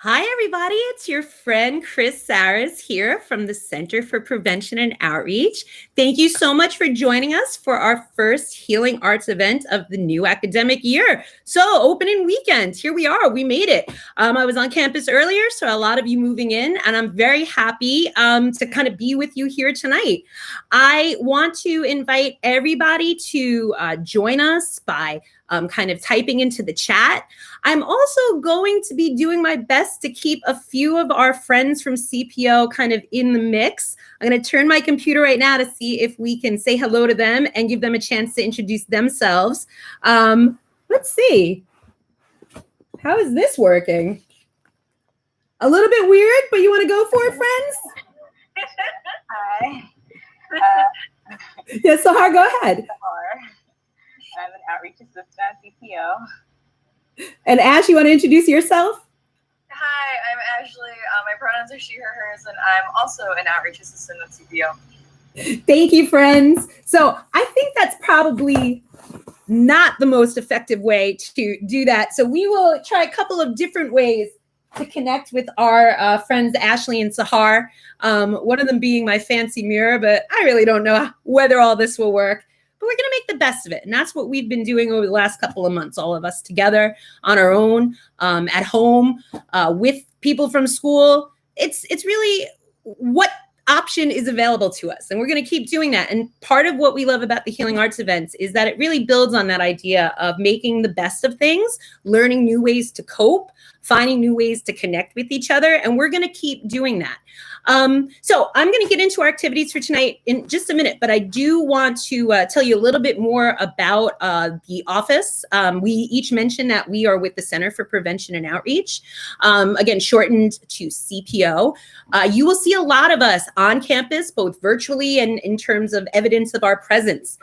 Hi, everybody. It's your friend Chris Saras here from the Center for Prevention and Outreach. Thank you so much for joining us for our first Healing Arts event of the new academic year. So, opening weekend, here we are. We made it. I was on campus earlier, so a lot of you moving in, and I'm very happy to kind of be with you here tonight. I want to invite everybody to join us by kind of typing into the chat. I'm also going to be doing my best to keep a few of our friends from CPO kind of in the mix. I'm going to turn my computer right now to see if we can say hello to them and give them a chance to introduce themselves. Let's see. How is this working? A little bit weird, but you want to go for it, friends? Hi. Yes, Sahar, go ahead. Sahar. I'm an outreach assistant at CPO. And Ash, you want to introduce yourself? Hi, I'm Ashley. My pronouns are she, her, hers, and I'm also an outreach assistant at CPO. Thank you, friends. So I think that's probably not the most effective way to do that. So we will try a couple of different ways to connect with our friends Ashley and Sahar. One of them being my fancy mirror, but I really don't know whether all this will work. But we're going to make the best of it. And that's what we've been doing over the last couple of months, all of us together on our own, at home, with people from school. It's really what option is available to us. And we're going to keep doing that. And part of what we love about the Healing Arts events is that it really builds on that idea of making the best of things, learning new ways to cope, finding new ways to connect with each other. And we're going to keep doing that. So I'm going to get into our activities for tonight in just a minute, but I do want to tell you a little bit more about the office. We each mentioned that we are with the Center for Prevention and Outreach, again, shortened to CPO. You will see a lot of us on campus, both virtually and in terms of evidence of our presence.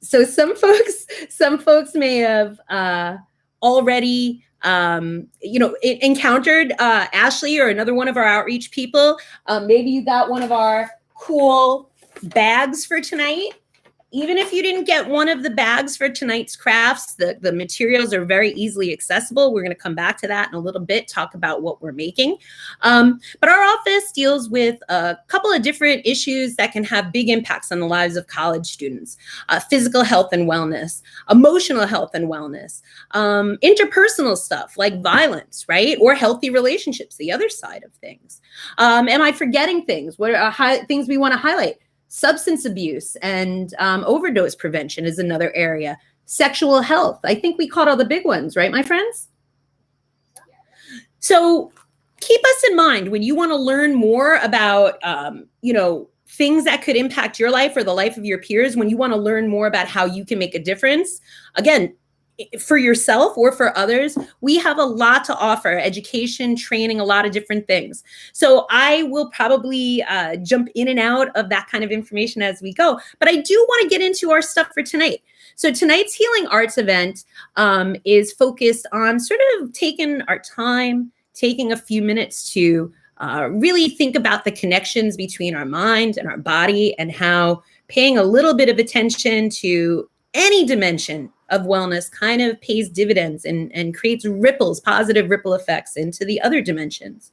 So some folks may have already encountered Ashley or another one of our outreach people. Maybe you got one of our cool bags for tonight. Even if you didn't get one of the bags for tonight's crafts, the materials are very easily accessible. We're going to come back to that in a little bit, talk about what we're making. But our office deals with a couple of different issues that can have big impacts on the lives of college students. Physical health and wellness, emotional health and wellness, interpersonal stuff like violence, right? Or healthy relationships, the other side of things. Am I forgetting things? What are things we want to highlight? Substance abuse and overdose prevention is another area. Sexual health. I think we caught all the big ones, right, my friends? So keep us in mind when you want to learn more about, things that could impact your life or the life of your peers, when you want to learn more about how you can make a difference. Again, for yourself or for others, we have a lot to offer: education, training, a lot of different things. So I will probably jump in and out of that kind of information as we go. But I do want to get into our stuff for tonight. So tonight's Healing Arts event is focused on sort of taking our time, taking a few minutes to really think about the connections between our mind and our body, and how paying a little bit of attention to any dimension of wellness kind of pays dividends and creates positive ripple effects into the other dimensions.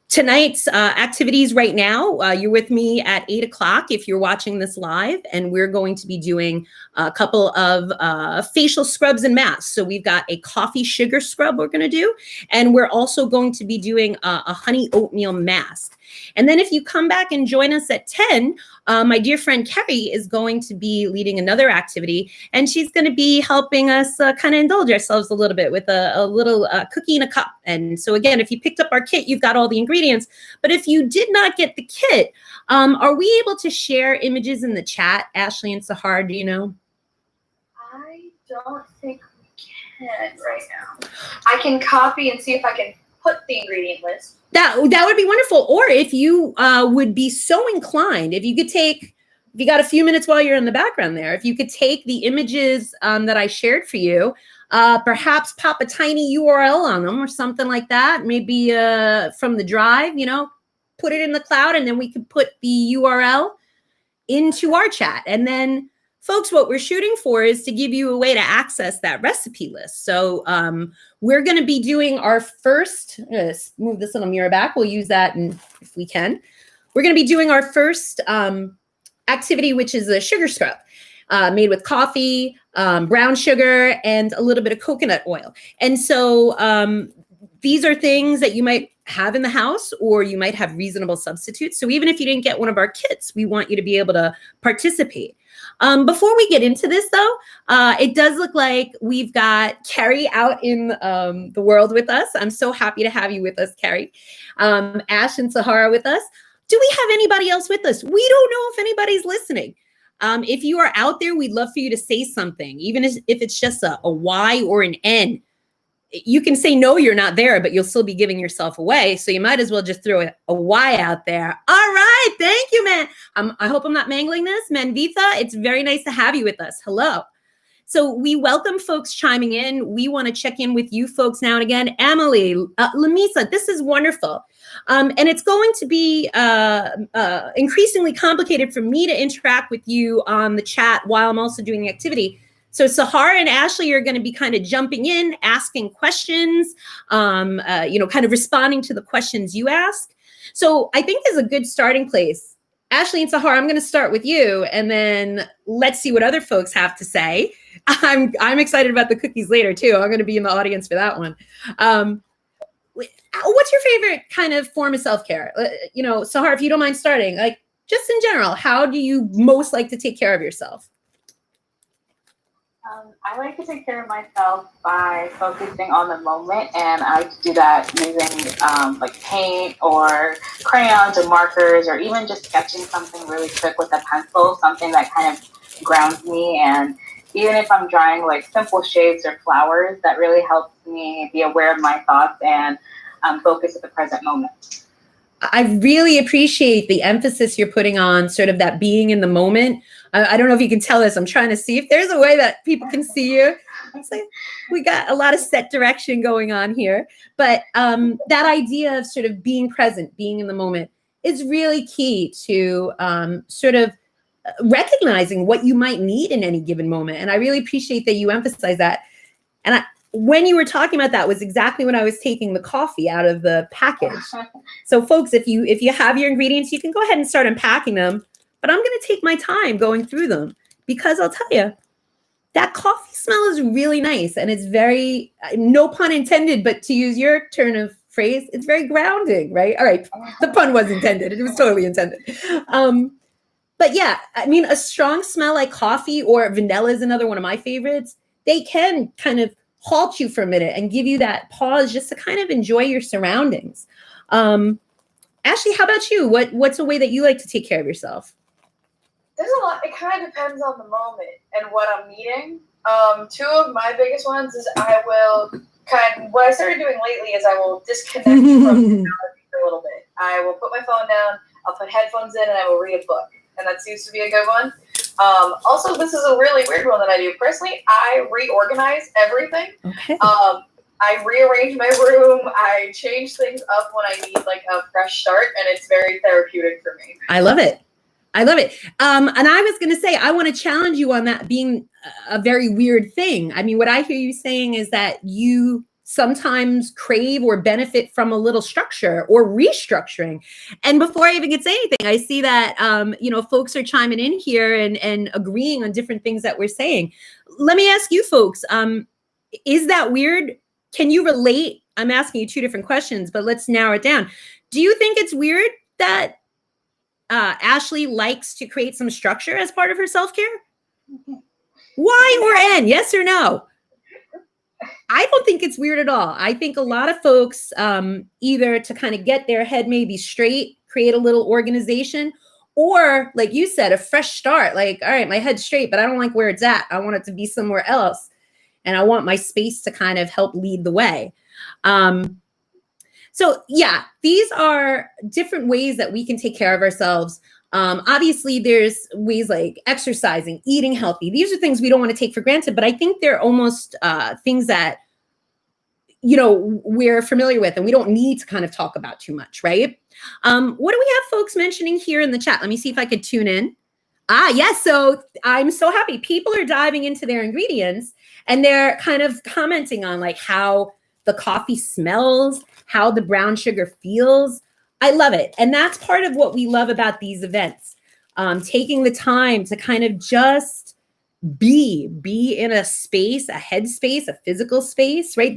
Tonight's activities right now, you're with me at 8 o'clock if you're watching this live, and we're going to be doing a couple of facial scrubs and masks. So we've got a coffee sugar scrub we're going to do, and we're also going to be doing a honey oatmeal mask. And then if you come back and join us at 10, my dear friend Kerry is going to be leading another activity, and she's going to be helping us kind of indulge ourselves a little bit with a little cookie in a cup. And so again, if you picked up our kit, you've got all the ingredients. But if you did not get the kit, are we able to share images in the chat, Ashley and Sahar? Do you know? I don't think we can right now. I can copy and see if I can put the ingredient list. That would be wonderful. Or if you would be so inclined, if you got a few minutes while you're in the background there, if you could take the images that I shared for you, perhaps pop a tiny URL on them or something like that, maybe from the drive, put it in the cloud, and then we could put the URL into our chat. And then folks, what we're shooting for is to give you a way to access that recipe list. So we're going to be doing our first, let's move this little mirror back. We'll use that if we can. We're going to be doing our first activity, which is a sugar scrub made with coffee, brown sugar, and a little bit of coconut oil. And so these are things that you might have in the house, or you might have reasonable substitutes. So even if you didn't get one of our kits, we want you to be able to participate. Before we get into this, though, it does look like we've got Carrie out in the world with us. I'm so happy to have you with us, Carrie. Ash and Sahara with us. Do we have anybody else with us? We don't know if anybody's listening. If you are out there, we'd love for you to say something, even if it's just a Y or an N. You can say no, you're not there, but you'll still be giving yourself away. So you might as well just throw a Y out there. All right. Thank you, man. I hope I'm not mangling this. Manvitha, it's very nice to have you with us. Hello. So we welcome folks chiming in. We want to check in with you folks now and again. Emily, Lamisa, this is wonderful. And it's going to be increasingly complicated for me to interact with you on the chat while I'm also doing the activity. So Sahara and Ashley are going to be kind of jumping in, asking questions, kind of responding to the questions you ask. So I think there's a good starting place. Ashley and Sahara, I'm going to start with you, and then let's see what other folks have to say. I'm excited about the cookies later too. I'm going to be in the audience for that one. What's your favorite kind of form of self-care? Sahara, if you don't mind starting, like just in general, how do you most like to take care of yourself? I like to take care of myself by focusing on the moment, and I like to do that using like paint or crayons or markers, or even just sketching something really quick with a pencil, something that kind of grounds me. And even if I'm drawing like simple shapes or flowers, that really helps me be aware of my thoughts and focus at the present moment. I really appreciate the emphasis you're putting on sort of that being in the moment. I don't know if you can tell us. I'm trying to see if there's a way that people can see you. It's like we got a lot of set direction going on here. But that idea of sort of being present, being in the moment is really key to sort of recognizing what you might need in any given moment. And I really appreciate that you emphasize that. And when you were talking about that was exactly when I was taking the coffee out of the package. So folks, if you have your ingredients, you can go ahead and start unpacking them. But I'm going to take my time going through them, because I'll tell you, that coffee smell is really nice. And it's very, no pun intended, but to use your turn of phrase, it's very grounding, right? All right. The pun was intended. It was totally intended. But yeah, I mean, a strong smell like coffee or vanilla is another one of my favorites. They can kind of halt you for a minute and give you that pause just to kind of enjoy your surroundings. Ashley, how about you? What's a way that you like to take care of yourself? There's a lot. It kind of depends on the moment and what I'm eating. Two of my biggest ones is what I started doing lately is I will disconnect from technology for a little bit. I will put my phone down, I'll put headphones in, and I will read a book. And that seems to be a good one. Also, this is a really weird one that I do. Personally, I reorganize everything. Okay. I rearrange my room. I change things up when I need like a fresh start, and it's very therapeutic for me. I love it. And I was going to say, I want to challenge you on that being a very weird thing. I mean, what I hear you saying is that you sometimes crave or benefit from a little structure or restructuring. And before I even get to say anything, I see that, folks are chiming in here and agreeing on different things that we're saying. Let me ask you folks, is that weird? Can you relate? I'm asking you two different questions, but let's narrow it down. Do you think it's weird that Ashley likes to create some structure as part of her self-care? Y or N? Yes or no? I don't think it's weird at all. I think a lot of folks either to kind of get their head maybe straight, create a little organization, or like you said, a fresh start. Like, all right, my head's straight, but I don't like where it's at. I want it to be somewhere else. And I want my space to kind of help lead the way. So yeah, these are different ways that we can take care of ourselves. Obviously, there's ways like exercising, eating healthy. These are things we don't want to take for granted, but I think they're almost things that, we're familiar with and we don't need to kind of talk about too much, right? What do we have folks mentioning here in the chat? Let me see if I could tune in. Yes. So I'm so happy. People are diving into their ingredients and they're kind of commenting on like how the coffee smells, how the brown sugar feels. I love it. And that's part of what we love about these events. Taking the time to kind of just be in a space, a headspace, a physical space, right?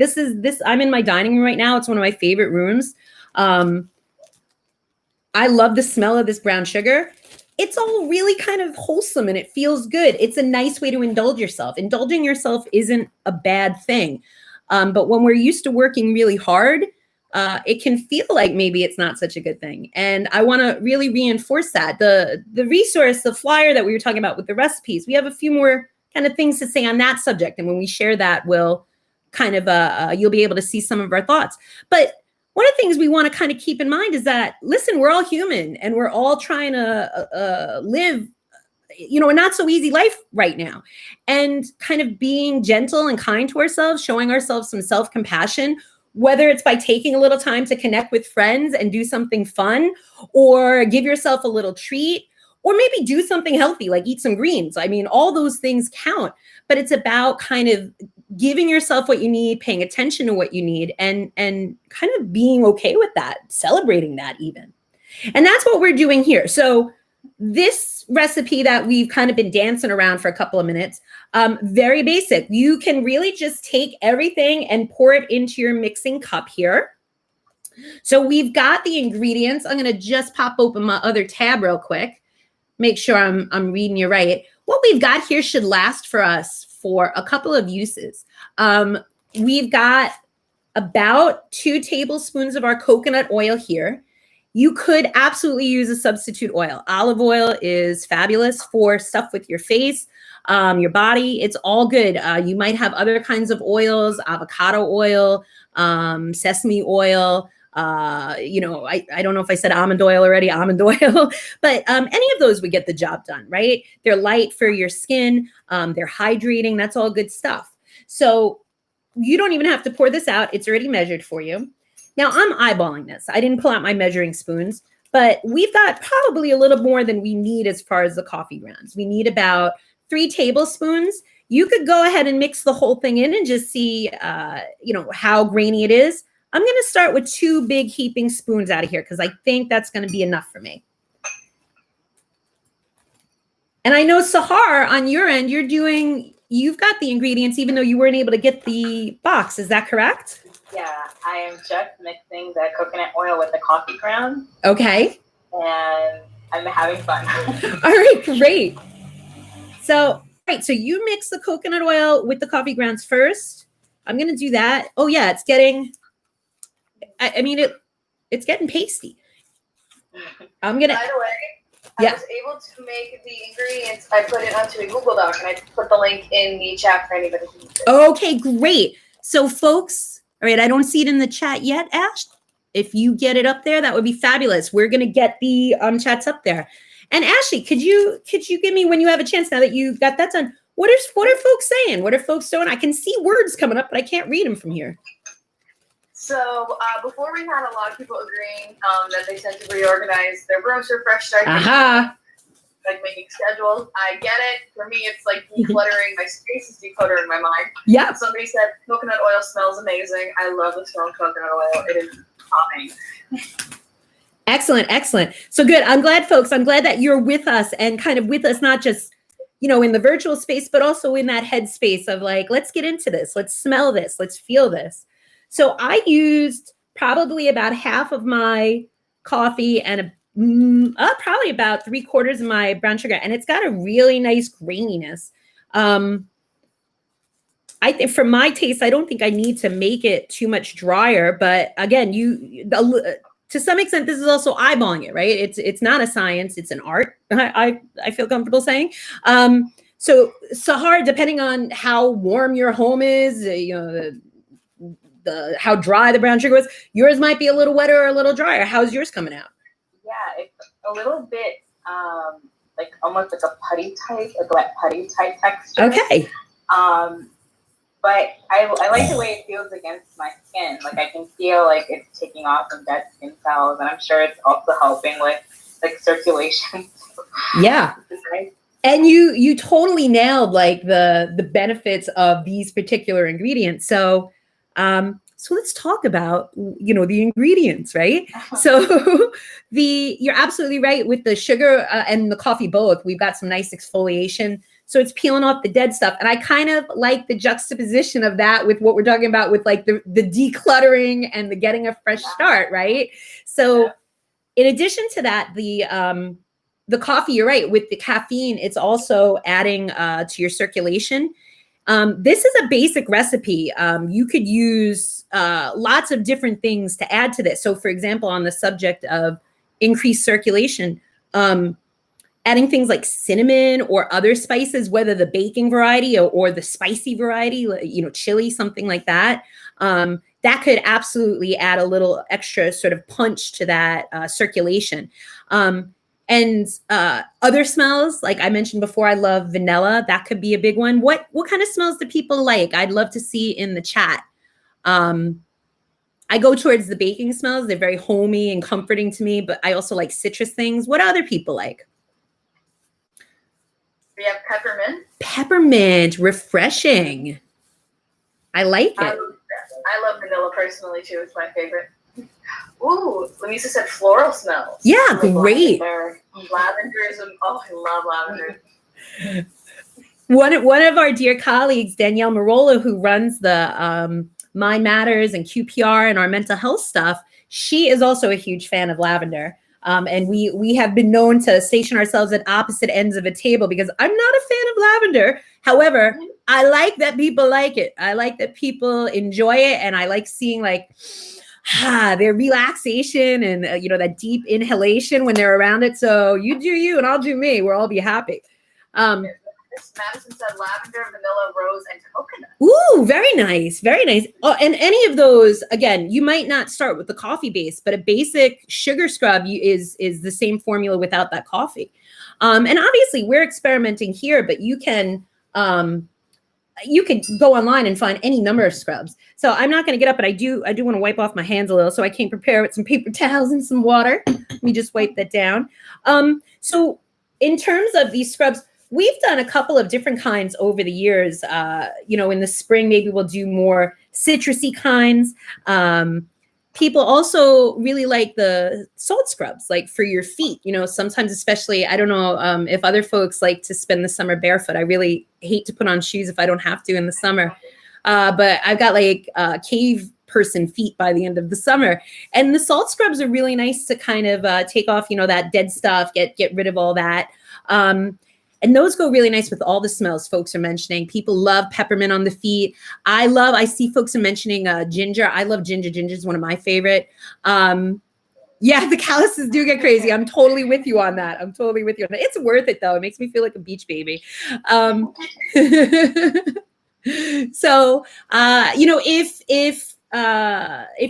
I'm in my dining room right now. It's one of my favorite rooms. I love the smell of this brown sugar. It's all really kind of wholesome and it feels good. It's a nice way to indulge yourself. Indulging yourself isn't a bad thing. But when we're used to working really hard, it can feel like maybe it's not such a good thing. And I want to really reinforce that. The resource, the flyer that we were talking about with the recipes, we have a few more kind of things to say on that subject. And when we share that, we'll kind of, you'll be able to see some of our thoughts. But one of the things we want to kind of keep in mind is that, listen, we're all human and we're all trying to live, a not so easy life right now. And kind of being gentle and kind to ourselves, showing ourselves some self-compassion, whether it's by taking a little time to connect with friends and do something fun, or give yourself a little treat, or maybe do something healthy, like eat some greens. I mean, all those things count, but it's about kind of giving yourself what you need, paying attention to what you need, and kind of being okay with that, celebrating that even. And that's what we're doing here. So this recipe that we've kind of been dancing around for a couple of minutes, very basic. You can really just take everything and pour it into your mixing cup here. So we've got the ingredients. I'm going to just pop open my other tab real quick. Make sure I'm reading you right. What we've got here should last for us for a couple of uses. We've got about 2 tablespoons of our coconut oil here. You could absolutely use a substitute oil. Olive oil is fabulous for stuff with your face, your body. It's all good. You might have other kinds of oils, avocado oil, sesame oil. I don't know if I said almond oil already, almond oil, but any of those would get the job done, right? They're light for your skin. They're hydrating. That's all good stuff. So you don't even have to pour this out. It's already measured for you. Now I'm eyeballing this. I didn't pull out my measuring spoons, but we've got probably a little more than we need as far as the coffee grounds. We need about 3 tablespoons. You could go ahead and mix the whole thing in and just see, how grainy it is. I'm going to start with 2 big heaping spoons out of here because I think that's going to be enough for me. And I know, Sahar, on your end, you've got the ingredients even though you weren't able to get the box. Is that correct? Yeah, I am just mixing the coconut oil with the coffee grounds. Okay. And I'm having fun. All right, great. So you mix the coconut oil with the coffee grounds first. I'm going to do that. Oh yeah, it's getting, it's getting pasty. I'm going to. By the way, I was able to make the ingredients. I put it onto a Google Doc and I put the link in the chat for anybody who needs it. Okay, great. So folks, all right, I don't see it in the chat yet, Ash. If you get it up there, that would be fabulous. We're going to get the chats up there. And Ashley, could you give me, when you have a chance now that you've got that done, what are folks saying? What are folks doing? I can see words coming up, but I can't read them from here. So before we had a lot of people agreeing that they tend to reorganize their rooms for fresh start. Like making schedules. I get it. For me, it's like decluttering my space is decluttering my mind. Yeah. Somebody said coconut oil smells amazing. I love the smell of coconut oil. It is calming. Excellent. So good. I'm glad, folks. I'm glad that you're with us and kind of with us, not just, in the virtual space, but also in that head space of like, let's get into this. Let's smell this. Let's feel this. So I used probably about half of my coffee and probably about 3/4 of my brown sugar. And it's got a really nice graininess. I think for my taste, I don't think I need to make it too much drier. But again, to some extent, this is also eyeballing it, right? It's not a science, it's an art. I feel comfortable saying. So Sahar, depending on how warm your home is, how dry the brown sugar was, yours might be a little wetter or a little drier. How's yours coming out? Yeah, it's a little bit like almost like a putty type, like a wet putty type texture. Okay. But I like the way it feels against my skin. Like I can feel like it's taking off some dead skin cells, and I'm sure it's also helping with like circulation. Yeah. Nice. And you totally nailed like the benefits of these particular ingredients. So so let's talk about, you know, the ingredients, right? So you're absolutely right with the sugar and the coffee both. We've got some nice exfoliation. So it's peeling off the dead stuff. And I kind of like the juxtaposition of that with what we're talking about with like the decluttering and the getting a fresh start, right? So in addition to that, the coffee, you're right, with the caffeine, it's also adding to your circulation. This is a basic recipe. You could use lots of different things to add to this. So for example, on the subject of increased circulation, adding things like cinnamon or other spices, whether the baking variety or the spicy variety, you know, chili, something like that, that could absolutely add a little extra sort of punch to that circulation. And other smells, like I mentioned before, I love vanilla. That could be a big one. What kind of smells do people like? I'd love to see in the chat. I go towards the baking smells. They're very homey and comforting to me, but I also like citrus things. What do other people like? We have peppermint. Peppermint, refreshing. I like it. I love vanilla personally too. It's my favorite. Ooh, Lamisa said floral smells. Yeah, great. Lavender is, oh, I love lavender. One of our dear colleagues, Danielle Marola, who runs the Mind Matters and QPR and our mental health stuff, she is also a huge fan of lavender. And we have been known to station ourselves at opposite ends of a table because I'm not a fan of lavender. However, I like that people like it. I like that people enjoy it. And I like seeing like their relaxation and, you know, that deep inhalation when they're around it. So you do you and I'll do me. We'll all be happy. Madison said lavender, vanilla, rose, and coconut. Ooh, very nice. Very nice. Oh, and any of those, again, you might not start with the coffee base, but a basic sugar scrub is the same formula without that coffee. And obviously we're experimenting here, but you can go online and find any number of scrubs. So I'm not going to get up, but I do want to wipe off my hands a little, so I came prepared with some paper towels and some water. Let me just wipe that down. So in terms of these scrubs, we've done a couple of different kinds over the years. You know, in the spring, maybe we'll do more citrusy kinds. People also really like the salt scrubs, like for your feet. You know, sometimes, especially, I don't know if other folks like to spend the summer barefoot. I really hate to put on shoes if I don't have to in the summer. But I've got like cave person feet by the end of the summer. And the salt scrubs are really nice to kind of take off, you know, that dead stuff, get rid of all that. And those go really nice with all the smells folks are mentioning. People love peppermint on the feet. I see folks are mentioning ginger. I love ginger. Ginger is one of my favorite. Yeah, the calluses do get crazy. I'm totally with you on that. It's worth it though. It makes me feel like a beach baby. So, you know, if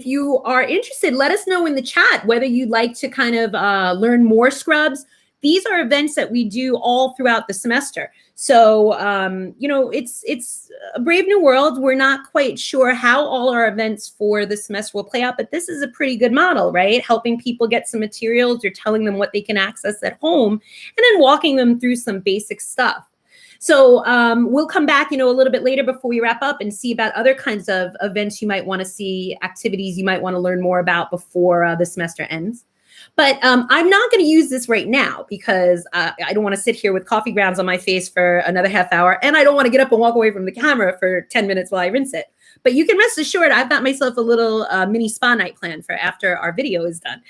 you are interested, let us know in the chat whether you'd like to kind of learn more scrubs. These are events that we do all throughout the semester. So, you know, it's a brave new world. We're not quite sure how all our events for the semester will play out, but this is a pretty good model, right? Helping people get some materials, you're telling them what they can access at home, and then walking them through some basic stuff. So we'll come back, you know, a little bit later before we wrap up and see about other kinds of events you might want to see, activities you might want to learn more about before the semester ends. But I'm not going to use this right now because I don't want to sit here with coffee grounds on my face for another half hour. And I don't want to get up and walk away from the camera for 10 minutes while I rinse it. But you can rest assured, I've got myself a little mini spa night planned for after our video is done.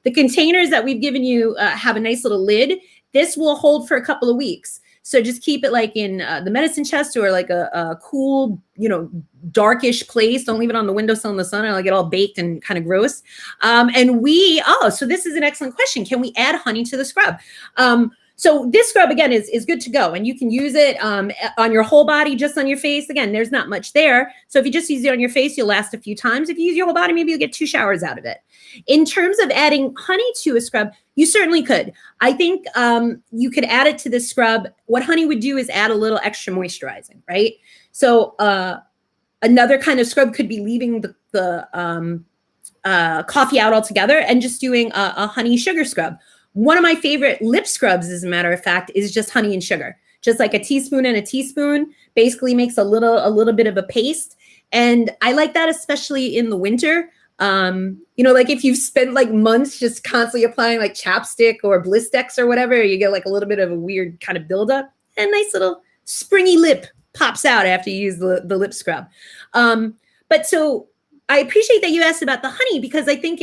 The containers that we've given you have a nice little lid. This will hold for a couple of weeks. So just keep it like in the medicine chest or like a cool, you know, darkish place. Don't leave it on the windowsill in the sun. It'll get all baked and kind of gross. So this is an excellent question. Can we add honey to the scrub? So this scrub, again, is good to go. And you can use it on your whole body, just on your face. Again, there's not much there. So if you just use it on your face, you'll last a few times. If you use your whole body, maybe you'll get 2 showers out of it. In terms of adding honey to a scrub, you certainly could. I think you could add it to the scrub. What honey would do is add a little extra moisturizing, right? So another kind of scrub could be leaving the coffee out altogether and just doing a honey sugar scrub. One of my favorite lip scrubs, as a matter of fact, is just honey and sugar. Just like a teaspoon and a teaspoon basically makes a little bit of a paste. And I like that, especially in the winter. Like if you've spent like months just constantly applying like chapstick or Blistex or whatever, you get like a little bit of a weird kind of buildup. And a nice little springy lip pops out after you use the lip scrub. But so I appreciate that you asked about the honey, because I think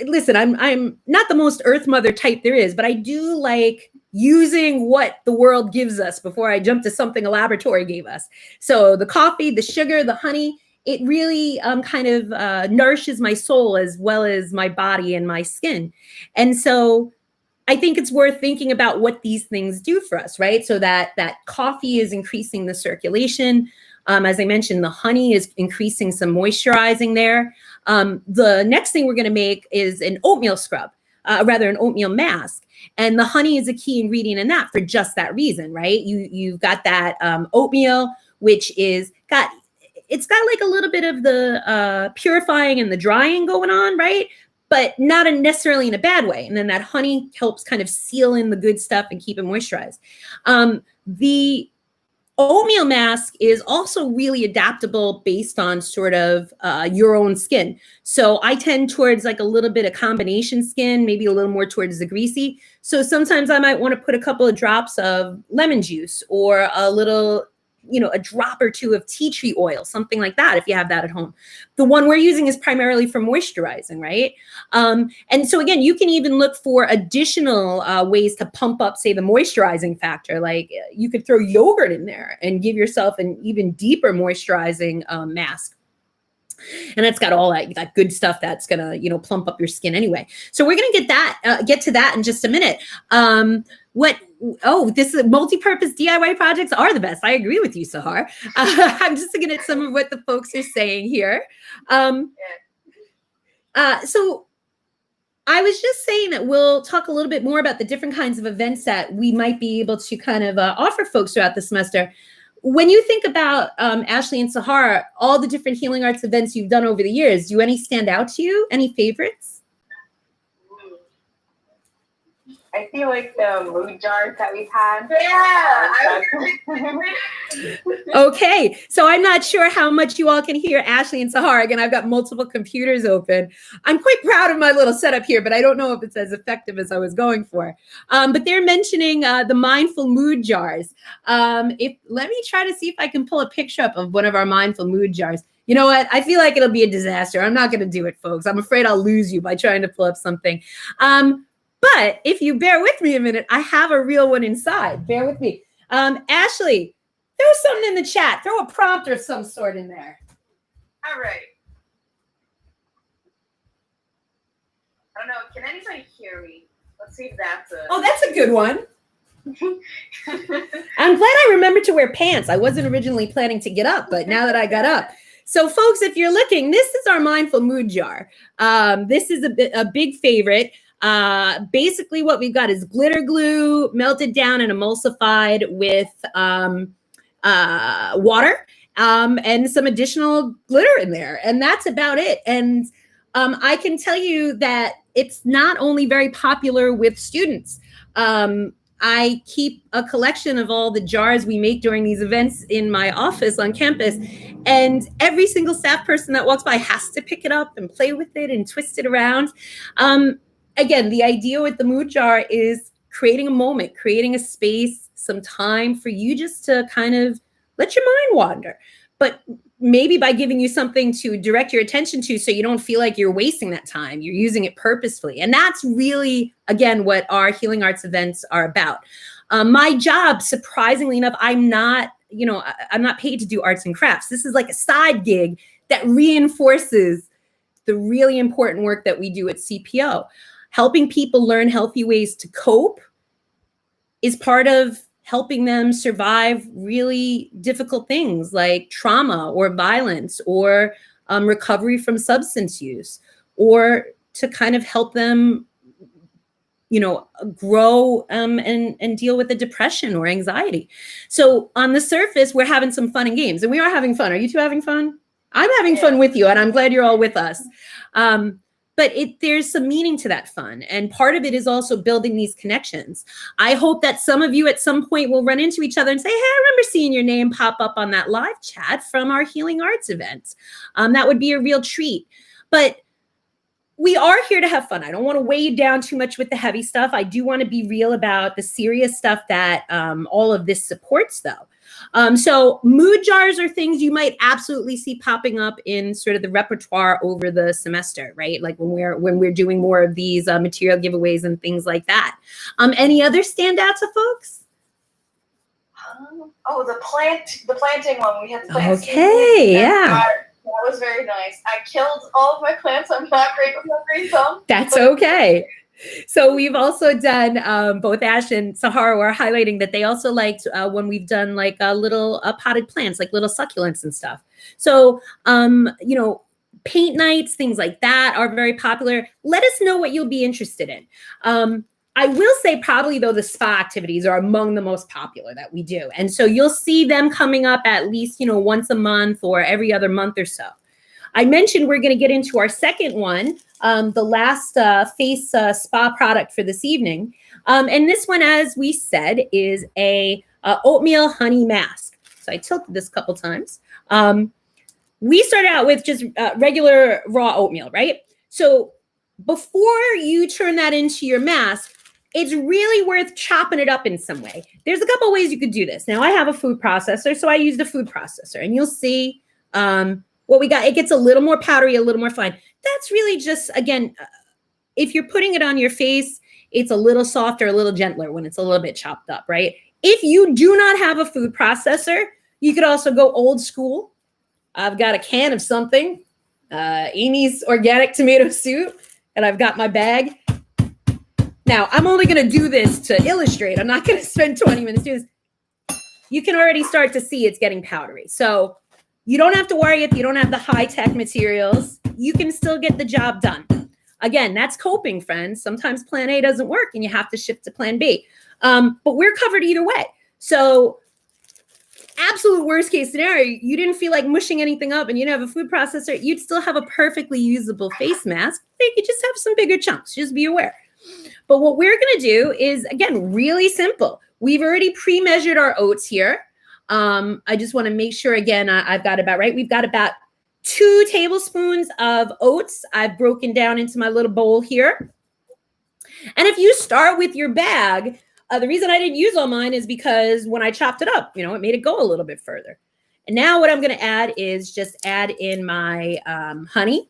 listen, I'm not the most earth mother type there is, but I do like using what the world gives us before I jump to something a laboratory gave us. So the coffee, the sugar, the honey, it really kind of nourishes my soul as well as my body and my skin. And so I think it's worth thinking about what these things do for us, right? So that coffee is increasing the circulation. As I mentioned, the honey is increasing some moisturizing there. The next thing we're going to make is an oatmeal scrub, an oatmeal mask. And the honey is a key ingredient in that for just that reason, right? You've got that oatmeal, which it's got like a little bit of the purifying and the drying going on, right? But not necessarily in a bad way. And then that honey helps kind of seal in the good stuff and keep it moisturized. The oatmeal mask is also really adaptable based on sort of your own skin. So I tend towards like a little bit of combination skin, maybe a little more towards the greasy. So sometimes I might want to put a couple of drops of lemon juice or a little, a drop or two of tea tree oil, something like that, if you have that at home. The one we're using is primarily for moisturizing, right? And so again, you can even look for additional ways to pump up, say, the moisturizing factor. Like you could throw yogurt in there and give yourself an even deeper moisturizing mask. And that's got all that good stuff that's gonna, plump up your skin anyway. So we're gonna get to that in just a minute. This is multi-purpose DIY projects are the best. I agree with you, Sahar. I'm just looking at some of what the folks are saying here. So I was just saying that we'll talk a little bit more about the different kinds of events that we might be able to kind of offer folks throughout the semester. When you think about Ashley and Sahar, all the different healing arts events you've done over the years, do any stand out to you? Any favorites? I feel like the mood jars that we've had. Yeah. Okay, so I'm not sure how much you all can hear Ashley and Sahar. Again, I've got multiple computers open. I'm quite proud of my little setup here, but I don't know if it's as effective as I was going for. But they're mentioning the mindful mood jars. Let me try to see if I can pull a picture up of one of our mindful mood jars. You know what? I feel like it'll be a disaster. I'm not going to do it, folks. I'm afraid I'll lose you by trying to pull up something. But if you bear with me a minute, I have a real one inside. Bear with me. Ashley, throw something in the chat. Throw a prompt or some sort in there. All right. I don't know. Can anybody hear me? Let's see if that's a... Oh, that's a good one. I'm glad I remembered to wear pants. I wasn't originally planning to get up, but now that I got up. So folks, if you're looking, this is our mindful mood jar. This is a big favorite. Basically what we've got is glitter glue melted down and emulsified with water and some additional glitter in there. And that's about it. And I can tell you that it's not only very popular with students. I keep a collection of all the jars we make during these events in my office on campus. And every single staff person that walks by has to pick it up and play with it and twist it around. Again, the idea with the mood jar is creating a moment, creating a space, some time for you just to kind of let your mind wander. But maybe by giving you something to direct your attention to so you don't feel like you're wasting that time, you're using it purposefully. And that's really, again, what our healing arts events are about. My job, surprisingly enough, I'm not paid to do arts and crafts. This is like a side gig that reinforces the really important work that we do at CPO. Helping people learn healthy ways to cope is part of helping them survive really difficult things like trauma or violence or recovery from substance use, or to kind of help them, grow and deal with the depression or anxiety. So on the surface, we're having some fun and games, and we are having fun. Are you two having fun? I'm having fun with you, and I'm glad you're all with us. but there's some meaning to that fun. And part of it is also building these connections. I hope that some of you at some point will run into each other and say, hey, I remember seeing your name pop up on that live chat from our Healing Arts event. That would be a real treat. But we are here to have fun. I don't want to weigh you down too much with the heavy stuff. I do want to be real about the serious stuff that all of this supports, though. So mood jars are things you might absolutely see popping up in sort of the repertoire over the semester, right? Like when we're doing more of these material giveaways and things like that. Any other standouts of folks? Oh, the planting one. We had the plants. Okay, yeah. That was very nice. I killed all of my plants. I'm not great with my green thumb. That's okay. So we've also done, both Ash and Sahara were highlighting that they also liked when we've done like little potted plants, like little succulents and stuff. So, you know, paint nights, things like that are very popular. Let us know what you'll be interested in. I will say probably, though, the spa activities are among the most popular that we do. And so you'll see them coming up at least, you know, once a month or every other month or so. I mentioned we're going to get into our second one, the last face spa product for this evening. And this one, as we said, is a oatmeal honey mask. So I tilted this a couple times. We started out with just regular raw oatmeal, right? So before you turn that into your mask, it's really worth chopping it up in some way. There's a couple ways you could do this. Now, I have a food processor, so I use the food processor, and you'll see what we got. It gets a little more powdery, a little more fine. That's really just, again, if you're putting it on your face, it's a little softer, a little gentler when it's a little bit chopped up, right? If you do not have a food processor, you could also go old school. I've got a can of something, Amy's organic tomato soup, and I've got my bag. Now, I'm only going to do this to illustrate. I'm not going to spend 20 minutes doing this. You can already start to see it's getting powdery. So you don't have to worry if you don't have the high-tech materials. You can still get the job done. Again, that's coping, friends. Sometimes plan A doesn't work and you have to shift to plan B. But we're covered either way. So absolute worst case scenario, you didn't feel like mushing anything up and you didn't have a food processor, you'd still have a perfectly usable face mask. You could just have some bigger chunks. Just be aware. But what we're going to do is, again, really simple. We've already pre-measured our oats here. I just want to make sure, again, I've got about right. We've got about 2 tablespoons of oats. I've broken down into my little bowl here. And if you start with your bag, the reason I didn't use all mine is because when I chopped it up, you know, it made it go a little bit further. And now what I'm going to add is just add in my honey.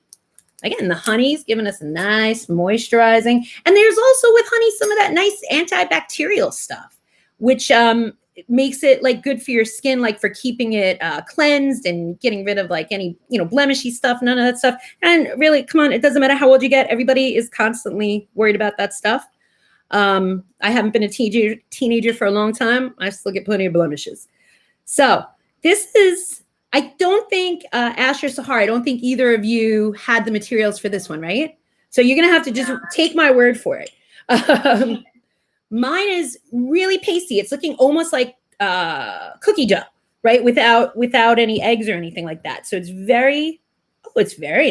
Again, the honey's giving us a nice moisturizing. And there's also with honey some of that nice antibacterial stuff, which makes it like good for your skin, like for keeping it cleansed and getting rid of like any, you know, blemishy stuff, none of that stuff. And really, come on, it doesn't matter how old you get. Everybody is constantly worried about that stuff. I haven't been a teenager for a long time. I still get plenty of blemishes. So this is, I don't think, Ash or Sahar, I don't think either of you had the materials for this one, right? So you're going to have to just take my word for it. Mine is really pasty. It's looking almost like cookie dough, right? Without any eggs or anything like that. So it's very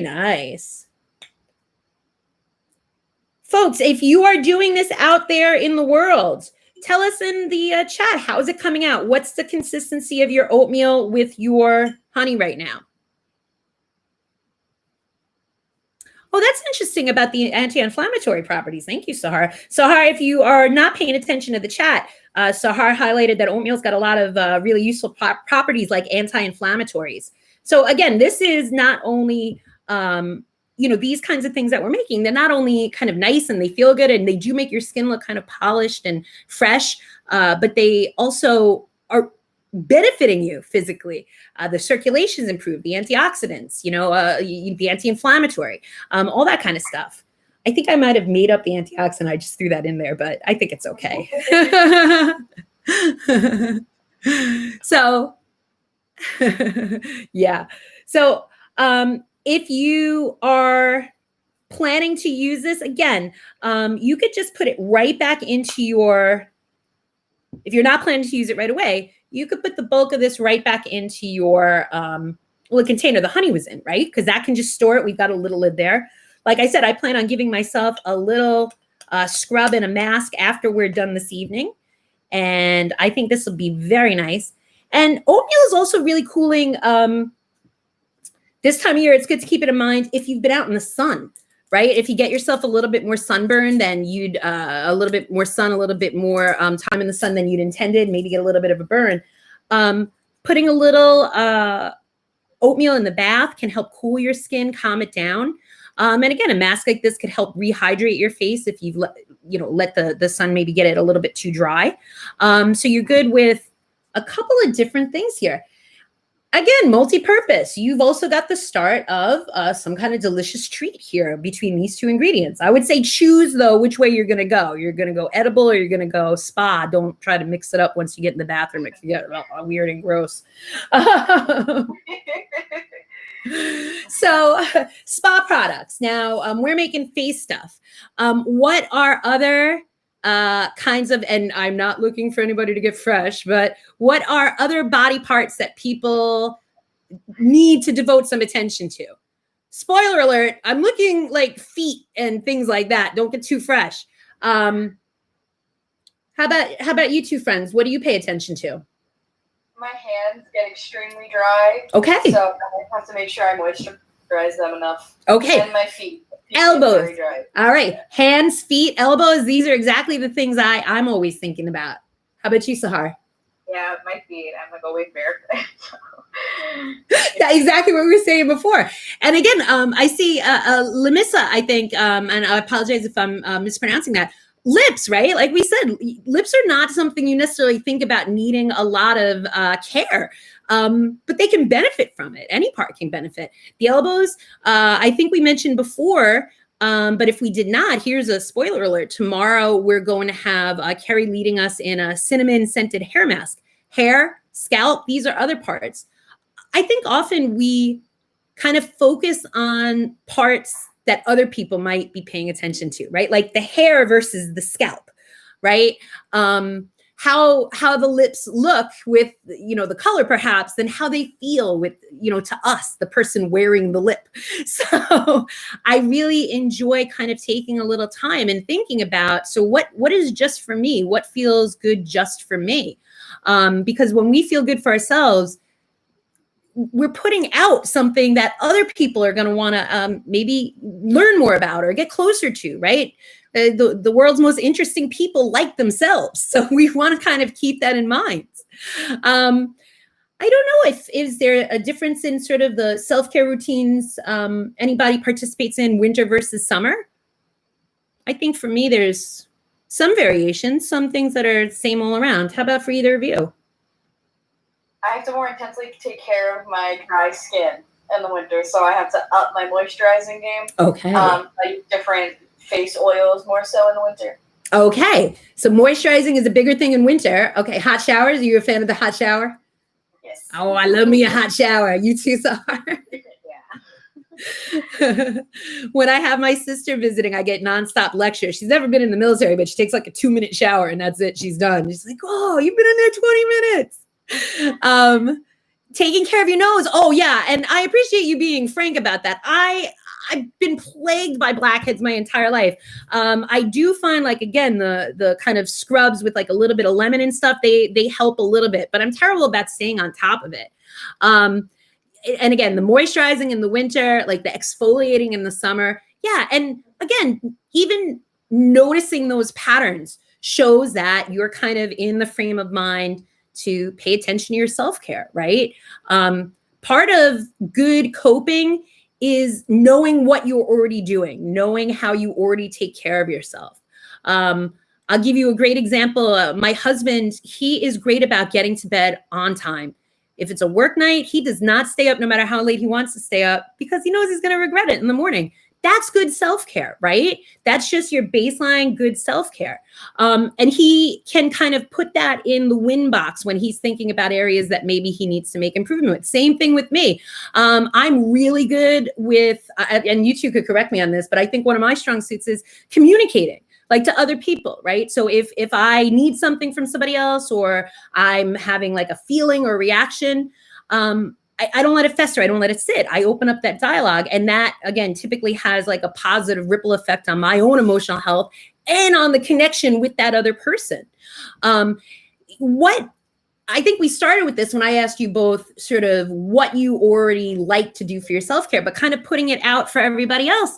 nice. Folks, if you are doing this out there in the world, tell us in the chat, how is it coming out? What's the consistency of your oatmeal with your honey right now? Oh, that's interesting about the anti-inflammatory properties. Thank you, Sahar. Sahar, if you are not paying attention to the chat, Sahar highlighted that oatmeal's got a lot of really useful properties like anti-inflammatories. So again, this is not only you know, these kinds of things that we're making, they're not only kind of nice and they feel good and they do make your skin look kind of polished and fresh, but they also are benefiting you physically. The circulation's improved, the antioxidants, you know, the anti-inflammatory, all that kind of stuff. I think I might have made up the antioxidant. I just threw that in there, but I think it's okay. So, yeah. So, if you are planning to use this, again, you could just put it right back into your, if you're not planning to use it right away, you could put the bulk of this right back into your, well, the container the honey was in, right? Because that can just store it. We've got a little lid there. like I said, I plan on giving myself a little scrub and a mask after we're done this evening. And I think this will be very nice. And oatmeal is also really cooling. This time of year, it's good to keep it in mind if you've been out in the sun, right? If you get yourself a little bit more sunburn than you'd, a little bit more sun, a little bit more time in the sun than you'd intended, maybe get a little bit of a burn. Putting a little oatmeal in the bath can help cool your skin, calm it down. And again, a mask like this could help rehydrate your face if you've let the sun maybe get it a little bit too dry. So you're good with a couple of different things here. Again, multi-purpose. You've also got the start of some kind of delicious treat here between these two ingredients. I would say choose, though, which way you're going to go. You're going to go edible or you're going to go spa. Don't try to mix it up once you get in the bathroom. It can get weird and gross. So spa products. Now, we're making face stuff. What are other kinds of, and I'm not looking for anybody to get fresh, but what are other body parts that people need to devote some attention to? Spoiler alert, I'm looking like feet and things like that. Don't get too fresh. How about you two friends? What do you pay attention to? My hands get extremely dry. Okay. So I have to make sure I moisturize them enough. Okay. And my feet. Elbows. All right. Hands, feet, elbows. These are exactly the things I'm always thinking about. How about you, Sahar? Yeah, my feet. I'm like always barefoot. Yeah, exactly what we were saying before. And again, I see Lamissa, I think, and I apologize if I'm mispronouncing that. Lips, right? Like we said, lips are not something you necessarily think about needing a lot of care. But they can benefit from it. Any part can benefit. The elbows, I think we mentioned before, but if we did not, here's a spoiler alert. Tomorrow, we're going to have Carrie leading us in a cinnamon scented hair mask. Hair, scalp, these are other parts. I think often we kind of focus on parts that other people might be paying attention to, right? Like the hair versus the scalp, right? How the lips look with, the color perhaps, and how they feel with, to us, the person wearing the lip. So I really enjoy kind of taking a little time and thinking about, so what is just for me? What feels good just for me? Because when we feel good for ourselves, we're putting out something that other people are going to want to maybe learn more about or get closer to, right? The world's most interesting people like themselves. So we want to kind of keep that in mind. I don't know is there a difference in sort of the self-care routines anybody participates in winter versus summer? I think for me, there's some variations, some things that are the same all around. How about for either of you? I have to more intensely take care of my dry skin in the winter, so I have to up my moisturizing game. Okay. Like different face oils more so in the winter. Okay. So moisturizing is a bigger thing in winter. Okay. Hot showers. Are you a fan of the hot shower? Yes. Oh, I love me a hot shower. You too, Sahar? Yeah. When I have my sister visiting, I get nonstop lectures. She's never been in the military, but she takes like a 2-minute shower and that's it. She's done. She's like, oh, you've been in there 20 minutes. Taking care of your nose. Oh yeah. And I appreciate you being frank about that. I've been plagued by blackheads my entire life. I do find like, again, the kind of scrubs with like a little bit of lemon and stuff, they help a little bit, but I'm terrible about staying on top of it. And again, the moisturizing in the winter, like the exfoliating in the summer. Yeah. And again, even noticing those patterns shows that you're kind of in the frame of mind to pay attention to your self-care, right? Part of good coping is knowing what you're already doing, knowing how you already take care of yourself. I'll give you a great example. My husband, he is great about getting to bed on time. If it's a work night, he does not stay up no matter how late he wants to stay up because he knows he's going to regret it in the morning. That's good self-care, right? That's just your baseline good self-care. And he can kind of put that in the win box when he's thinking about areas that maybe he needs to make improvement with. Same thing with me. I'm really good with, and you two could correct me on this, but I think one of my strong suits is communicating, like to other people, right? So if I need something from somebody else or I'm having like a feeling or reaction, I don't let it fester. I don't let it sit. I open up that dialogue. And that, again, typically has like a positive ripple effect on my own emotional health and on the connection with that other person. What I think we started with this when I asked you both sort of what you already like to do for your self-care, but kind of putting it out for everybody else.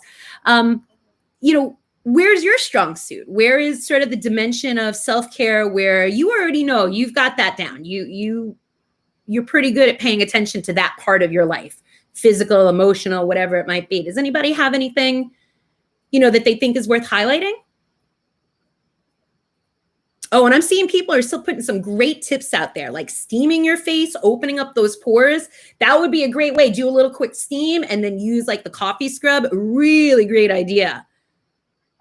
Where's your strong suit? Where is sort of the dimension of self-care where you already know you've got that down? You're pretty good at paying attention to that part of your life, physical, emotional, whatever it might be. Does anybody have anything, that they think is worth highlighting? Oh, and I'm seeing people are still putting some great tips out there, like steaming your face, opening up those pores. That would be a great way. Do a little quick steam and then use like the coffee scrub. Really great idea.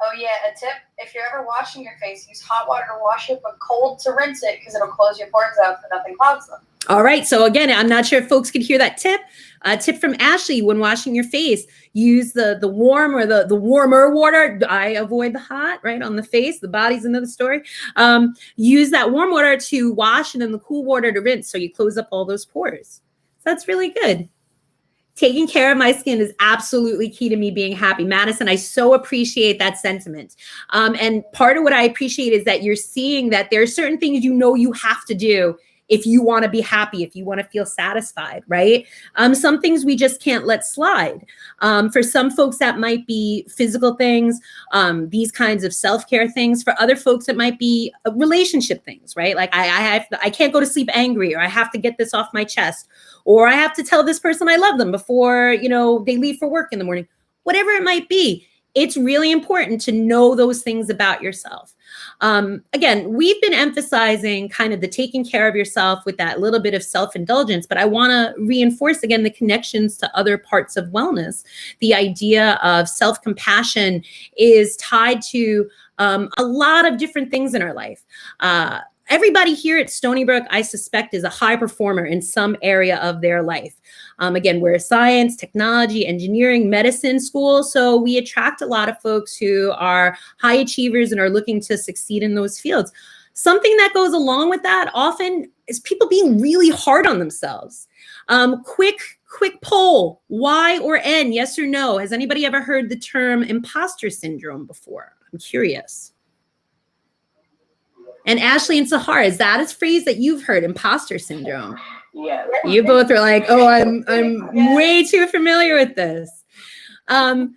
Oh yeah, a tip, if you're ever washing your face, use hot water to wash it, but cold to rinse it because it'll close your pores out so nothing clogs them. All right. So again, I'm not sure if folks could hear that tip. A tip from Ashley: when washing your face, use the warm or the warmer water. I avoid the hot, right, on the face. The body's another story. Use that warm water to wash and then the cool water to rinse, so you close up all those pores. So that's really good. Taking care of my skin is absolutely key to me being happy. Madison, I so appreciate that sentiment. And part of what I appreciate is that you're seeing that there are certain things you have to do if you want to be happy, if you want to feel satisfied, right? Some things we just can't let slide. For some folks, that might be physical things, these kinds of self-care things. For other folks, it might be relationship things, right? Like I can't go to sleep angry, or I have to get this off my chest, or I have to tell this person I love them before, they leave for work in the morning. Whatever it might be, it's really important to know those things about yourself. Again, we've been emphasizing kind of the taking care of yourself with that little bit of self-indulgence, but I want to reinforce again the connections to other parts of wellness. The idea of self-compassion is tied to a lot of different things in our life. Everybody here at Stony Brook, I suspect, is a high performer in some area of their life. Again, we're a science, technology, engineering, medicine school, so we attract a lot of folks who are high achievers and are looking to succeed in those fields. Something that goes along with that often is people being really hard on themselves. Quick poll, Y or N, yes or no? Has anybody ever heard the term imposter syndrome before? I'm curious. And Ashley and Sahar, is that a phrase that you've heard, imposter syndrome? Yeah. You both are like, oh, I'm way too familiar with this. And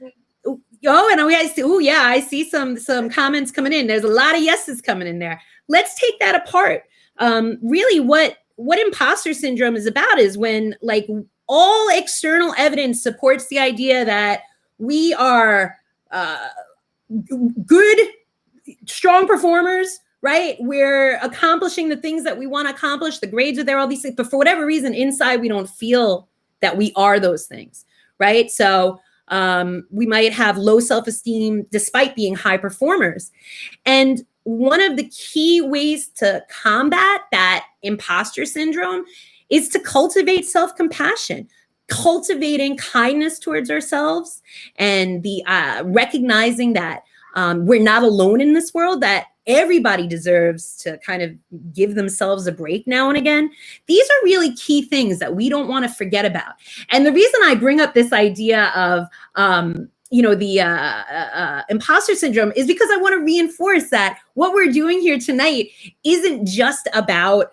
I see some comments coming in. There's a lot of yeses coming in there. Let's take that apart. Really, what imposter syndrome is about is when like all external evidence supports the idea that we are good, strong performers, right? We're accomplishing the things that we want to accomplish. The grades are there, all these things. But for whatever reason, inside, we don't feel that we are those things, right? So we might have low self-esteem despite being high performers. And one of the key ways to combat that imposter syndrome is to cultivate self-compassion, cultivating kindness towards ourselves, and the recognizing that we're not alone in this world, that everybody deserves to kind of give themselves a break now and again. These are really key things that we don't want to forget about. And the reason I bring up this idea of, the imposter syndrome is because I want to reinforce that what we're doing here tonight isn't just about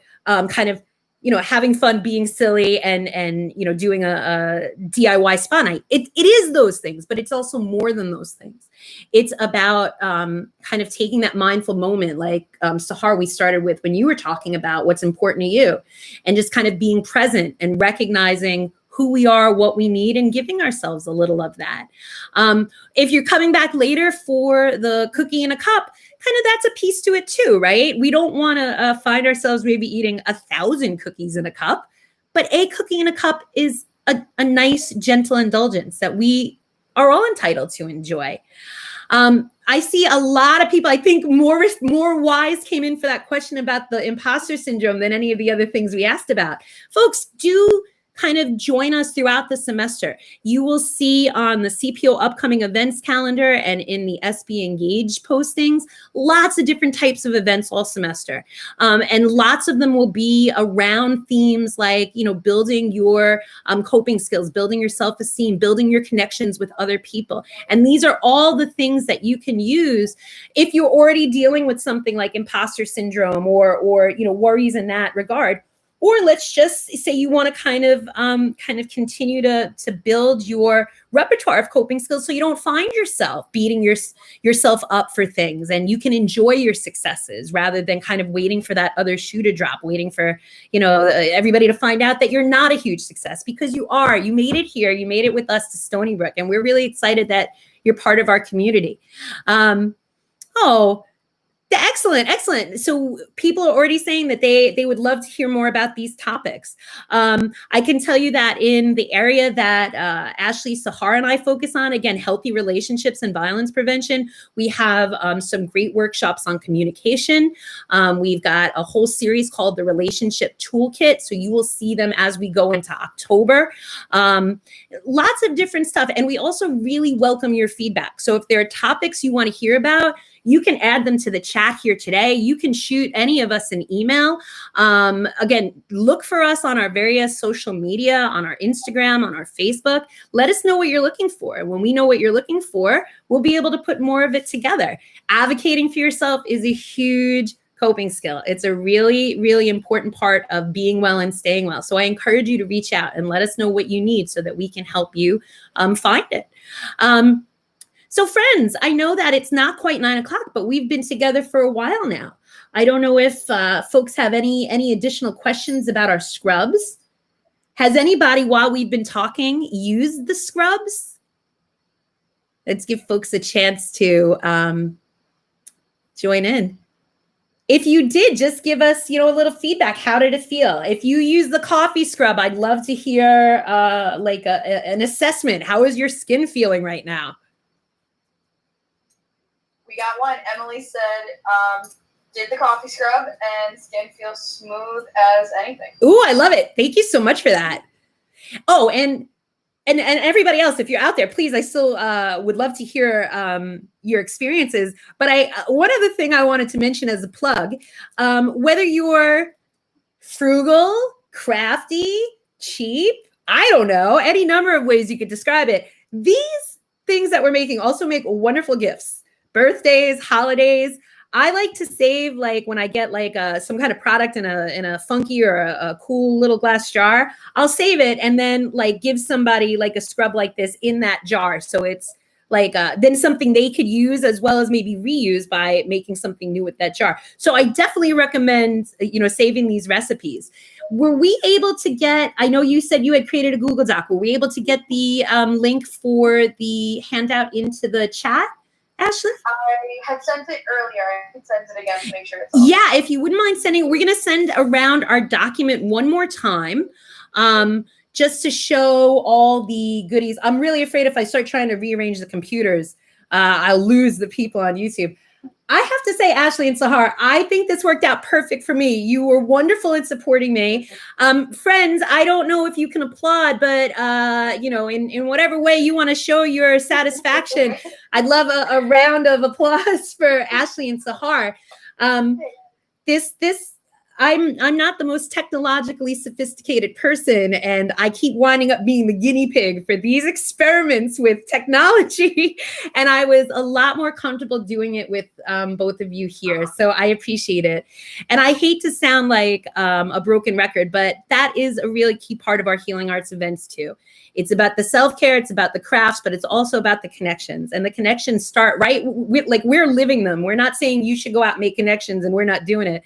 having fun, being silly, and doing a DIY spa night. It is those things, but it's also more than those things. It's about kind of taking that mindful moment, like Sahar, we started with when you were talking about what's important to you, and just kind of being present and recognizing who we are, what we need, and giving ourselves a little of that. If you're coming back later for the cookie in a cup, kind of that's a piece to it too, right? We don't want to find ourselves maybe eating 1,000 cookies in a cup, but a cookie in a cup is a nice, gentle indulgence that we are all entitled to enjoy. I see a lot of people, I think more wise came in for that question about the imposter syndrome than any of the other things we asked about. Folks, do kind of join us throughout the semester. You will see on the CPO upcoming events calendar and in the SB Engage postings, lots of different types of events all semester. And lots of them will be around themes like, building your coping skills, building your self-esteem, building your connections with other people. And these are all the things that you can use if you're already dealing with something like imposter syndrome or worries in that regard. Or let's just say you want to kind of continue to build your repertoire of coping skills so you don't find yourself beating yourself up for things, and you can enjoy your successes rather than kind of waiting for that other shoe to drop, waiting for everybody to find out that you're not a huge success, because you are. You made it here. You made it with us to Stony Brook, and we're really excited that you're part of our community. Excellent. So people are already saying that they would love to hear more about these topics. I can tell you that in the area that Ashley Sahar and I focus on, again, healthy relationships and violence prevention, we have some great workshops on communication. We've got a whole series called the Relationship Toolkit. So you will see them as we go into October. Lots of different stuff. And we also really welcome your feedback. So if there are topics you want to hear about, you can add them to the chat here today. You can shoot any of us an email. Again, look for us on our various social media, on our Instagram, on our Facebook. Let us know what you're looking for. When we know what you're looking for, we'll be able to put more of it together. Advocating for yourself is a huge coping skill. It's a really, really important part of being well and staying well. So I encourage you to reach out and let us know what you need so that we can help you find it. So friends, I know that it's not quite 9 o'clock, but we've been together for a while now. I don't know if folks have any additional questions about our scrubs. Has anybody, while we've been talking, used the scrubs? Let's give folks a chance to join in. If you did, just give us, a little feedback. How did it feel? If you use the coffee scrub, I'd love to hear an assessment. How is your skin feeling right now? We got one. Emily said, did the coffee scrub and skin feels smooth as anything. Ooh, I love it. Thank you so much for that. Oh, and everybody else, if you're out there, please, I still would love to hear your experiences. But one other thing I wanted to mention as a plug, whether you're frugal, crafty, cheap, I don't know, any number of ways you could describe it, these things that we're making also make wonderful gifts. Birthdays, holidays. I like to save, like when I get like some kind of product in a funky or a cool little glass jar, I'll save it and then like give somebody like a scrub like this in that jar. So it's like then something they could use as well as maybe reuse by making something new with that jar. So I definitely recommend, saving these recipes. Were we able to get, I know you said you had created a Google Doc. Were we able to get the link for the handout into the chat? Ashley? I had sent it earlier. I can send it again to make sure it's all. Yeah, if you wouldn't mind sending, we're going to send around our document one more time just to show all the goodies. I'm really afraid if I start trying to rearrange the computers, I'll lose the people on YouTube. I have to say, Ashley and Sahar, I think this worked out perfect for me. You were wonderful in supporting me. Friends, I don't know if you can applaud, but, in whatever way you want to show your satisfaction, I'd love a round of applause for Ashley and Sahar. I'm not the most technologically sophisticated person, and I keep winding up being the guinea pig for these experiments with technology. And I was a lot more comfortable doing it with both of you here. So I appreciate it. And I hate to sound like a broken record, but that is a really key part of our Healing Arts events too. It's about the self-care, it's about the crafts, but it's also about the connections. And the connections start right, we're living them. We're not saying you should go out and make connections and we're not doing it.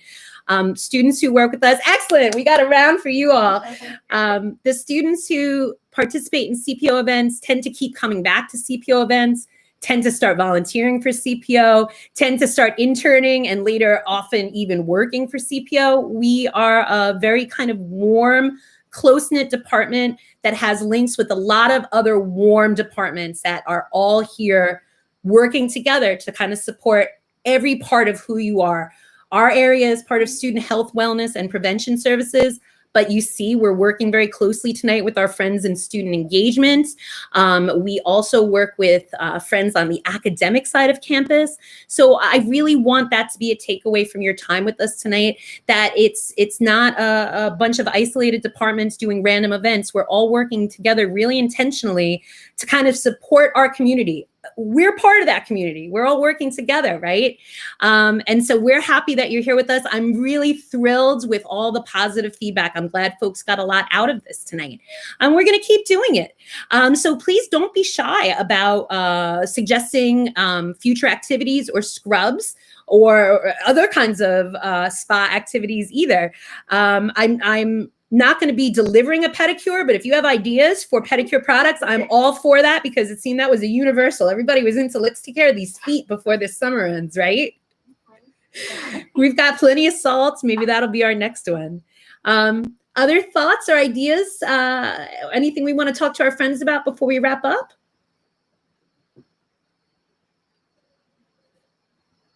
Students who work with us, excellent. We got a round for you all. The students who participate in CPO events tend to keep coming back to CPO events, tend to start volunteering for CPO, tend to start interning, and later often even working for CPO. We are a very kind of warm, close-knit department that has links with a lot of other warm departments that are all here working together to kind of support every part of who you are. Our area is part of student health, wellness, and prevention services, but you see we're working very closely tonight with our friends in student engagement. We also work with friends on the academic side of campus. So I really want that to be a takeaway from your time with us tonight, that it's not a bunch of isolated departments doing random events. We're all working together really intentionally to kind of support our community. We're part of that community. We're all working together, right? And so we're happy that you're here with us. I'm really thrilled with all the positive feedback. I'm glad folks got a lot out of this tonight. And we're going to keep doing it. So please don't be shy about suggesting future activities or scrubs or other kinds of spa activities either. I'm not going to be delivering a pedicure, but if you have ideas for pedicure products, I'm all for that, because it seemed that was a universal. Everybody was into, let's take care of these feet before this summer ends, right? We've got plenty of salts. Maybe that'll be our next one. Other thoughts or ideas? Anything we want to talk to our friends about before we wrap up?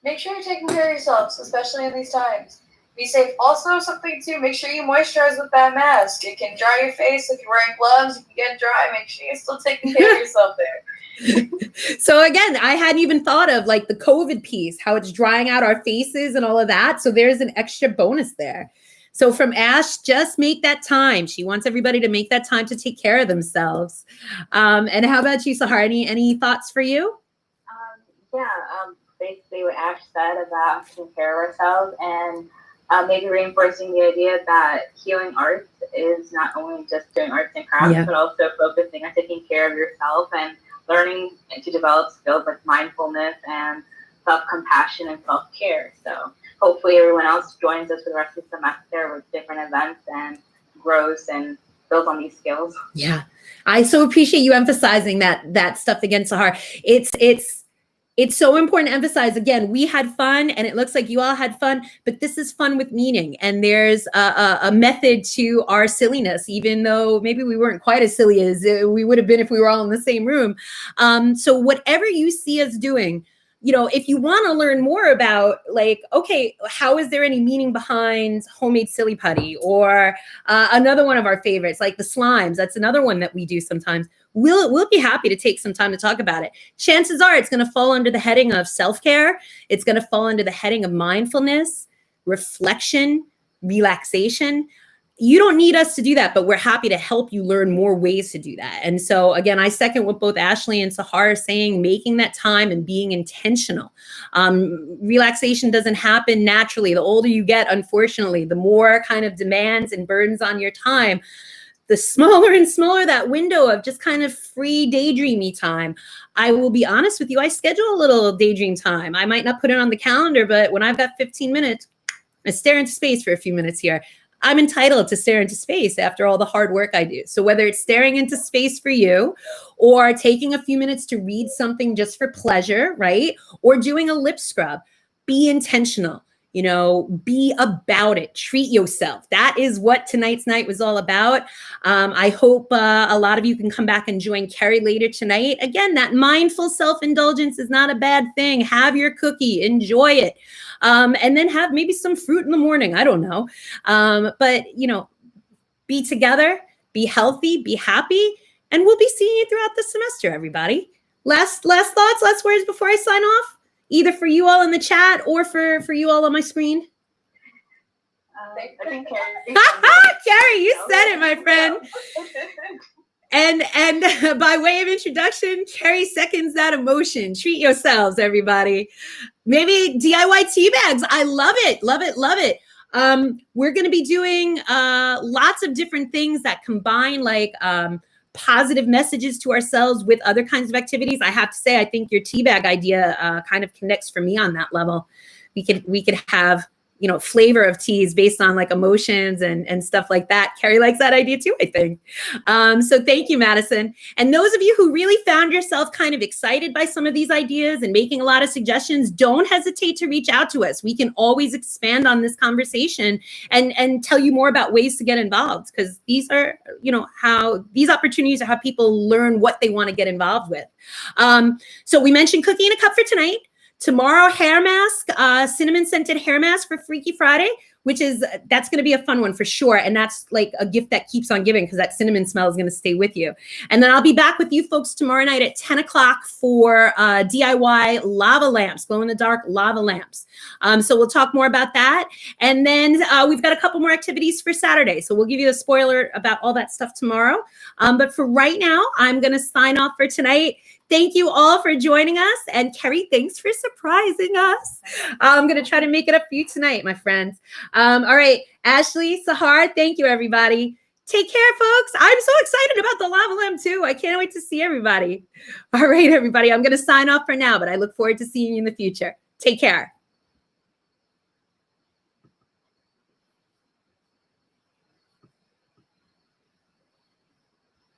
Make sure you're taking care of yourselves, especially in these times. Be safe. Also, something too, make sure you moisturize with that mask. It can dry your face. If you're wearing gloves, you can get dry. Make sure you're still taking care of yourself there. So again, I hadn't even thought of like the COVID piece, how it's drying out our faces and all of that. So there's an extra bonus there. So from Ash, just make that time. She wants everybody to make that time to take care of themselves. And how about you, Sahar? Any thoughts for you? Basically what Ash said about taking care of ourselves, and maybe reinforcing the idea that healing arts is not only just doing arts and crafts, but also focusing on taking care of yourself and learning to develop skills like mindfulness and self-compassion and self-care. So hopefully everyone else joins us for the rest of the semester with different events and grows and builds on these skills. Yeah, I so appreciate you emphasizing that stuff again, Sahar. It's so important to emphasize, again, we had fun and it looks like you all had fun, but this is fun with meaning. And there's a method to our silliness, even though maybe we weren't quite as silly as we would have been if we were all in the same room. So whatever you see us doing, you know, if you want to learn more about like, okay, how is there any meaning behind homemade silly putty, or another one of our favorites, like the slimes. That's another one that we do sometimes. We'll be happy to take some time to talk about it. Chances are it's going to fall under the heading of self-care. It's going to fall under the heading of mindfulness, reflection, relaxation. You don't need us to do that, but we're happy to help you learn more ways to do that. And so again, I second what both Ashley and Sahar are saying, making that time and being intentional. Relaxation doesn't happen naturally. The older you get, unfortunately, the more kind of demands and burdens on your time, the smaller and smaller that window of just kind of free daydreamy time. I will be honest with you, I schedule a little daydream time. I might not put it on the calendar, but when I've got 15 minutes, I stare into space for a few minutes here. I'm entitled to stare into space after all the hard work I do. So whether it's staring into space for you, or taking a few minutes to read something just for pleasure, right? Or doing a lip scrub, be intentional. You know, be about it. Treat yourself. That is what tonight's night was all about. I hope a lot of you can come back and join Carrie later tonight. Again, that mindful self-indulgence is not a bad thing. Have your cookie, enjoy it. And then have maybe some fruit in the morning. I don't know. But, you know, be together, be healthy, be happy, and we'll be seeing you throughout the semester, everybody. Last thoughts, last words before I sign off? Either for you all in the chat or for you all on my screen. I think Carrie. Carrie, you said it, my friend. And by way of introduction, Carrie seconds that emotion. Treat yourselves, everybody. Maybe DIY tea bags. I love it, love it, love it. We're going to be doing lots of different things that combine like positive messages to ourselves with other kinds of activities. I have to say, I think your tea bag idea kind of connects for me on that level. We could have, you know, flavor of teas based on like emotions and stuff like that. Carrie likes that idea too, I think. So thank you, Madison. And those of you who really found yourself kind of excited by some of these ideas and making a lot of suggestions, don't hesitate to reach out to us. We can always expand on this conversation and tell you more about ways to get involved, because these are, you know, how these opportunities are how people learn what they want to get involved with. So we mentioned cookie in a cup for tonight. Tomorrow, hair mask, cinnamon scented hair mask for Freaky Friday. which is, that's going to be a fun one for sure. And that's like a gift that keeps on giving, because that cinnamon smell is going to stay with you. And then I'll be back with you folks tomorrow night at 10 o'clock for DIY lava lamps, glow in the dark lava lamps. So we'll talk more about that. And then we've got a couple more activities for Saturday. So we'll give you a spoiler about all that stuff tomorrow. But for right now, I'm going to sign off for tonight. Thank you all for joining us. And Kerry, thanks for surprising us. I'm going to try to make it up for you tonight, my friends. All right. Ashley, Sahar, thank you, everybody. Take care, folks. I'm so excited about the lava lamp, too. I can't wait to see everybody. All right, everybody. I'm going to sign off for now, but I look forward to seeing you in the future. Take care.